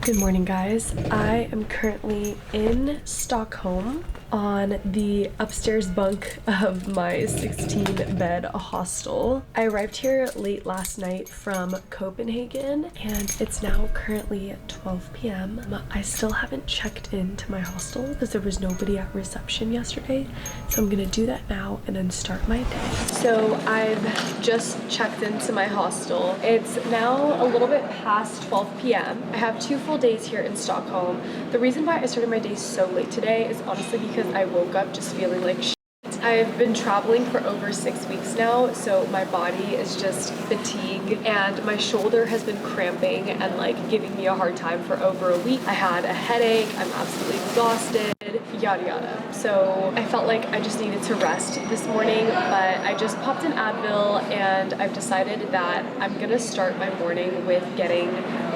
Good morning, guys. I am currently in Stockholm on the upstairs bunk of my 16-bed hostel. I arrived here late last night from Copenhagen and it's now currently 12 p.m. I still haven't checked into my hostel because there was nobody at reception yesterday. So I'm gonna do that now and then start my day. So I've just checked into my hostel. It's now a little bit past 12 p.m. I have 2 full days here in Stockholm. The reason why I started my day so late today is honestly because I woke up just feeling like shit. I've been traveling for over 6 weeks now, so my body is just fatigued and my shoulder has been cramping and like giving me a hard time for over a week. I had a headache, I'm absolutely exhausted, yada yada. So I felt like I just needed to rest this morning, but I just popped an Advil and I've decided that I'm gonna start my morning with getting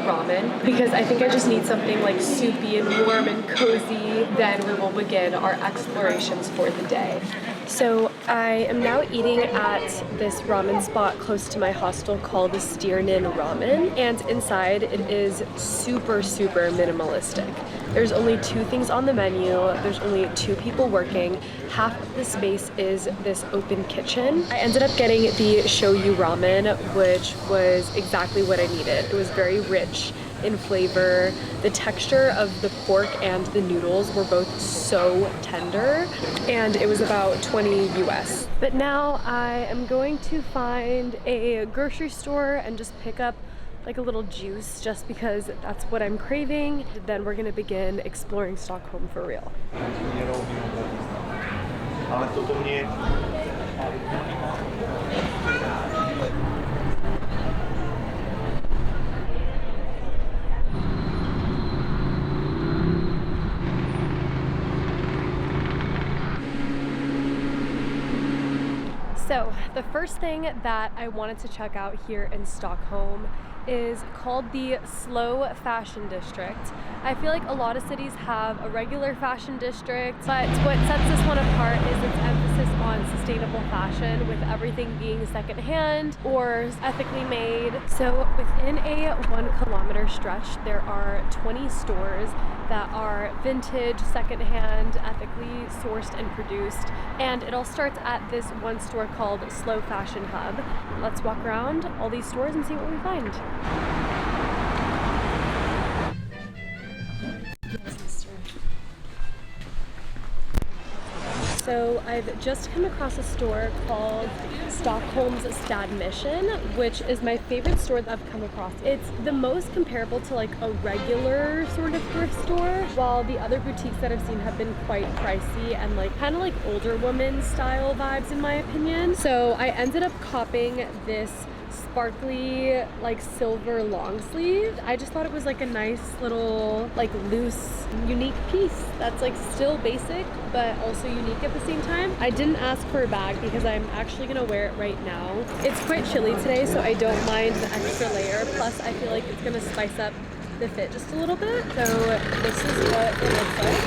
ramen because I think I just need something like soupy and warm and cozy. Then we will begin our explorations for the day. So I am now eating at this ramen spot close to my hostel called the Ramen, and inside it is super minimalistic. There's only 2 things on the menu, there's only 2 people working, half of the space is this open kitchen. I ended up getting the shoyu ramen, which was exactly what I needed. It was very rich in flavor. The texture of the pork and the noodles were both so tender, and it was about 20 US. But now I am going to find a grocery store and just pick up like a little juice just because that's what I'm craving. Then we're gonna begin exploring Stockholm for real. So the first thing that I wanted to check out here in Stockholm is called the Slow Fashion District. I feel like a lot of cities have a regular fashion district, but what sets this one apart is its emphasis on sustainable fashion, with everything being secondhand or ethically made. So within a 1-kilometer stretch, there are 20 stores that are vintage, secondhand, ethically sourced and produced. And it all starts at this one store called Slow Fashion Hub. Let's walk around all these stores and see what we find. So I've just come across a store called Stockholm's Mission, which is my favorite store that I've come across. It's the most comparable to like a regular sort of thrift store, while the other boutiques that I've seen have been quite pricey and like kind of like older woman style vibes in my opinion. So I ended up copping this sparkly like silver long sleeve. I just thought it was like a nice little like loose unique piece that's like still basic but also unique at the same time. I didn't ask for a bag because I'm actually gonna wear it right now. It's quite chilly today, so I don't mind the extra layer, plus I feel like it's gonna spice up the fit just a little bit. So this is what it looks like.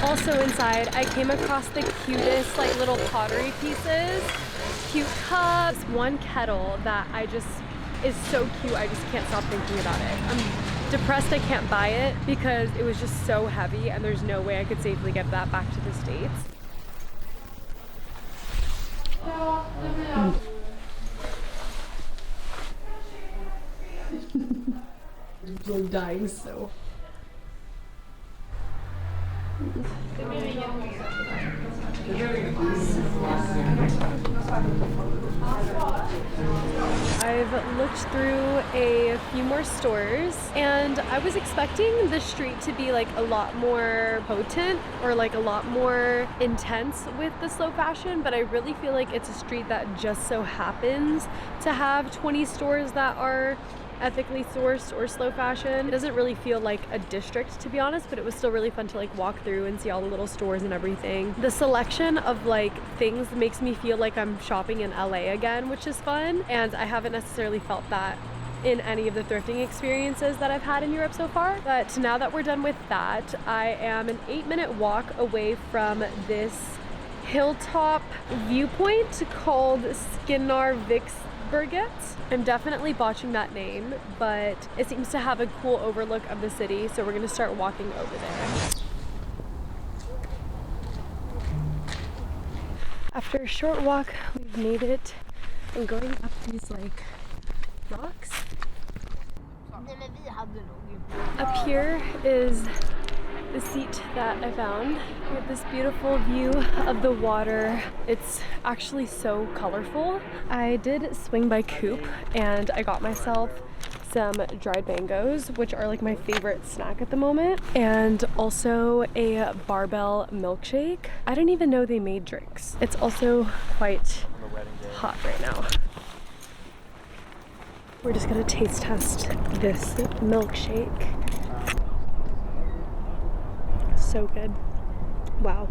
Also inside I came across the cutest like little pottery pieces, cute cups, one kettle that is so cute. I just can't stop thinking about it. I'm depressed I can't buy it because it was just so heavy and there's no way I could safely get that back to the States. I'm dying so. I've looked through a few more stores and I was expecting the street to be like a lot more potent or like a lot more intense with the slow fashion, but I really feel like it's a street that just so happens to have 20 stores that are ethically sourced or slow fashion. It doesn't really feel like a district, to be honest, but it was still really fun to like walk through and see all the little stores and everything. The selection of like things makes me feel like I'm shopping in LA again, which is fun, and I haven't necessarily felt that in any of the thrifting experiences that I've had in Europe so far. But now that we're done with that, I am an 8-minute walk away from this hilltop viewpoint called Burget. I'm definitely botching that name, but it seems to have a cool overlook of the city, so we're gonna start walking over there. After a short walk, we've made it. I'm going up these like rocks. Up here is the seat that I found. We have this beautiful view of the water. It's actually so colorful. I did swing by Coop and I got myself some dried mangoes, which are like my favorite snack at the moment, and also a barbell milkshake. I didn't even know they made drinks. It's also quite hot right now. We're just gonna taste test this milkshake. So good. Wow.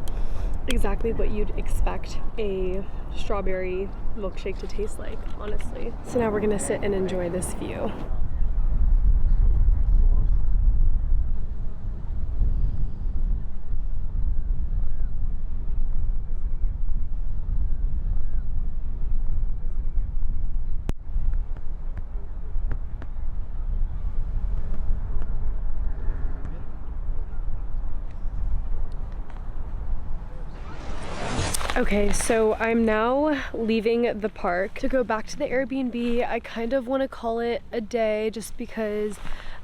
Exactly what you'd expect a strawberry milkshake to taste like, honestly. So now we're gonna sit and enjoy this view. Okay, so I'm now leaving the park to go back to the Airbnb. I kind of want to call it a day just because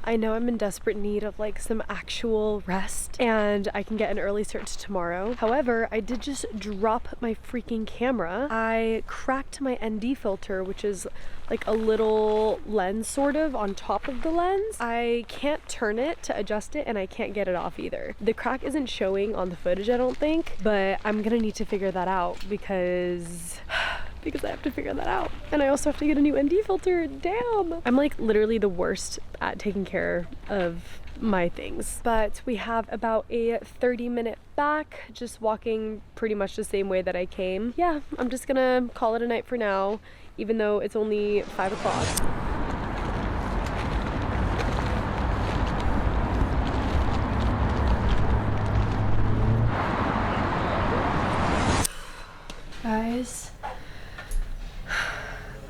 I know I'm in desperate need of like some actual rest and I can get an early start tomorrow. However, I did just drop my freaking camera. I cracked my ND filter, which is like a little lens sort of on top of the lens. I can't turn it to adjust it and I can't get it off either. The crack isn't showing on the footage, I don't think, but I'm gonna need to figure that out because I have to figure that out. And I also have to get a new ND filter. Damn! I'm like literally the worst at taking care of my things. But we have about a 30-minute back, just walking pretty much the same way that I came. Yeah, I'm just gonna call it a night for now, even though it's only 5 o'clock. Guys,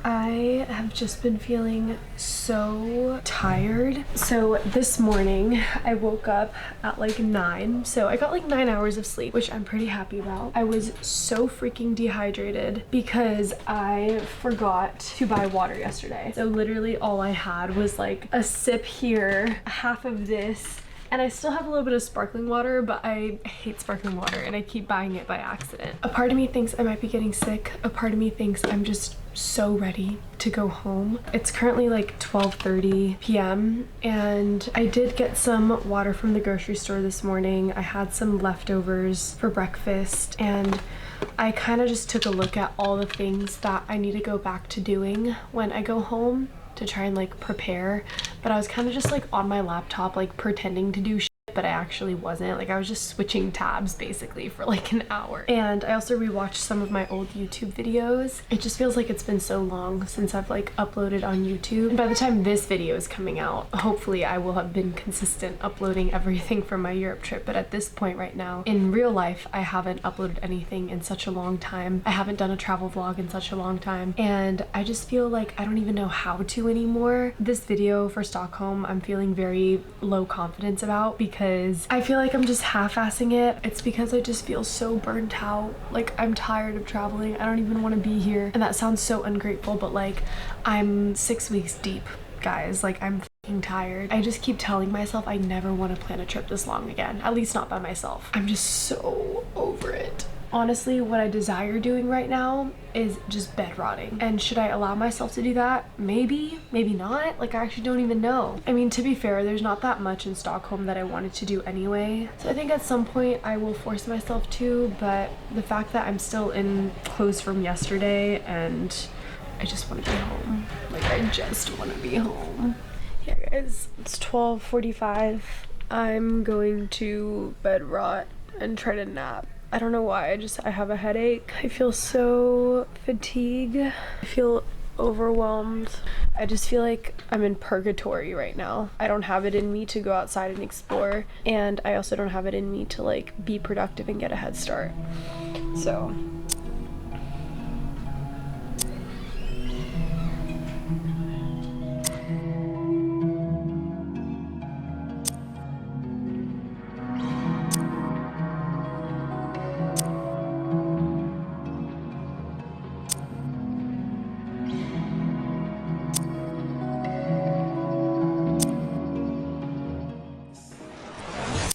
I have just been feeling so tired. So this morning I woke up at like 9. So I got like 9 hours of sleep, which I'm pretty happy about. I was so freaking dehydrated because I forgot to buy water yesterday. So literally all I had was like a sip here, half of this, and I still have a little bit of sparkling water, but I hate sparkling water and I keep buying it by accident. A part of me thinks I might be getting sick. A part of me thinks I'm just so ready to go home. It's currently like 12:30 p.m. and I did get some water from the grocery store this morning. I had some leftovers for breakfast and I kind of just took a look at all the things that I need to go back to doing when I go home to try and like prepare, but I was kind of just like on my laptop like pretending to do shit, but I actually wasn't. Like I was just switching tabs basically for like an hour. And I also rewatched some of my old YouTube videos. It just feels like it's been so long since I've like uploaded on YouTube. And by the time this video is coming out, hopefully I will have been consistent uploading everything from my Europe trip. But at this point right now, in real life, I haven't uploaded anything in such a long time. I haven't done a travel vlog in such a long time. And I just feel like I don't even know how to anymore. This video for Stockholm, I'm feeling very low confidence about because I feel like I'm just half-assing it. It's because I just feel so burnt out. Like I'm tired of traveling. I don't even want to be here. And that sounds so ungrateful, but like I'm 6 weeks deep, guys. Like I'm fucking tired. I just keep telling myself I never want to plan a trip this long again. At least not by myself. I'm just so over it. Honestly, what I desire doing right now is just bed rotting. And should I allow myself to do that? Maybe, maybe not. Like I actually don't even know. I mean, to be fair, there's not that much in Stockholm that I wanted to do anyway. So I think at some point I will force myself to, but the fact that I'm still in clothes from yesterday and I just want to be home. Like I just want to be home. Yeah guys, it's 12:45. I'm going to bed rot and try to nap. I don't know why, I have a headache. I feel so fatigued. I feel overwhelmed. I just feel like I'm in purgatory right now. I don't have it in me to go outside and explore, and I also don't have it in me to like be productive and get a head start. So